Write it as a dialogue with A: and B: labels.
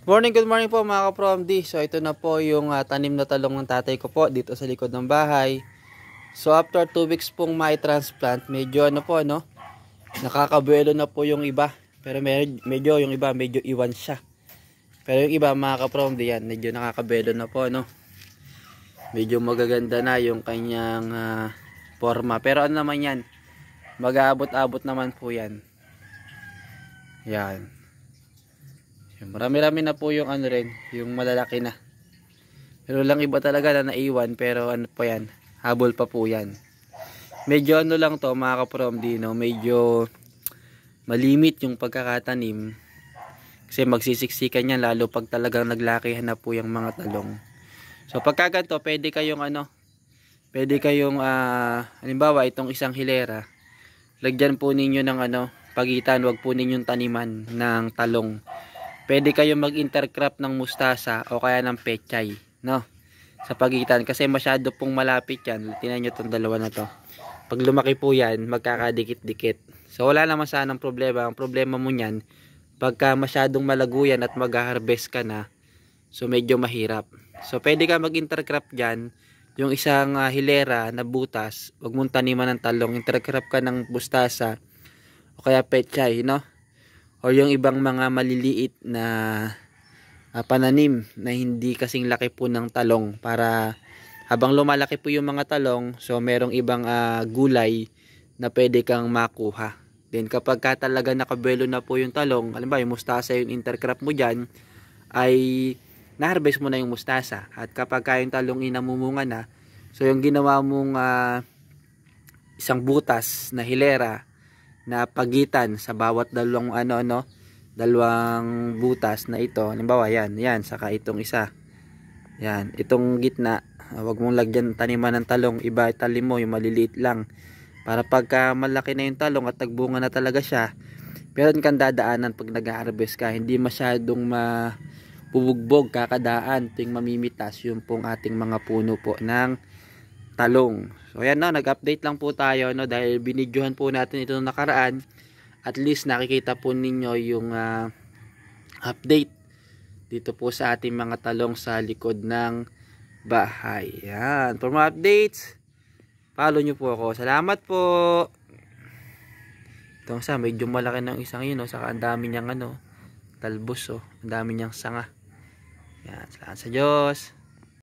A: Good morning po mga ka-From D. So ito na po yung tanim na talong ng tatay ko po dito sa likod ng bahay. So after 2 weeks pong may transplant, medyo nakakabuelo na po yung iba. Pero medyo yung iba medyo iwan siya. Pero yung iba mga ka-From D yan, medyo nakakabuelo na po Medyo magaganda na yung kanyang forma. Pero ano naman yan, mag-aabot-abot naman po yan. Yan. Marami-rami na po yung yung malalaki na. Pero lang iba talaga na naiwan, pero ano po yan, habol pa po yan. Medyo lang to mga ka-From D, medyo malimit yung pagkakatanim. Kasi magsisiksikan yan lalo pag talagang naglakihan na po yung mga talong. So pagka ganito, pwede kayong halimbawa itong isang hilera, lagyan po ninyo ng pagitan, wag po ninyong taniman ng talong. Pwede kayong mag-intercrop ng mustasa o kaya ng pechay, sa pagitan, kasi masyado pong malapit yan. Tingnan nyo itong dalawa na to. Pag lumaki po yan, magkakadikit-dikit. So wala naman sanang problema. Ang problema mo yan, pagka masyadong malago yan at mag-harvest ka na, so medyo mahirap. So pwede ka mag-intercrop dyan. Yung isang hilera na butas, wag mong taniman ng talong, intercrop ka ng mustasa o kaya pechay, o yung ibang mga maliliit na pananim na hindi kasing laki po ng talong, para habang lumalaki po yung mga talong, so merong ibang gulay na pwede kang makuha. Then kapag talaga nakabuelo na po yung talong, halimbawa yung mustasa yung intercrop mo dyan, ay na-harvest mo na yung mustasa. At kapag yung talong inamumunga na, so yung ginawa mong isang butas na hilera na pagitan sa bawat dalawang dalawang butas na ito, halimbawa yan saka itong isa, yan, itong gitna, wag mong lagyan taniman ng talong, iba talim mo yung maliliit lang, para pagka malaki na yung talong at nagbunga na talaga siya, meron kang dadaanan pag nag-harvest ka, hindi masyadong mabubugbog kakadaan tuwing mamimitas yung pong ating mga puno po ng talong. So ayan, nag-update lang po tayo dahil binidyohan po natin ito noong nakaraan. At least nakikita po ninyo yung update dito po sa ating mga talong sa likod ng bahay. Yan, for more updates, follow nyo po ako. Salamat po. Itong isa, medyo malaki ng isang yun, saka ang dami niyang talbos, ang dami niyang sanga. Yan, salamat sa Diyos.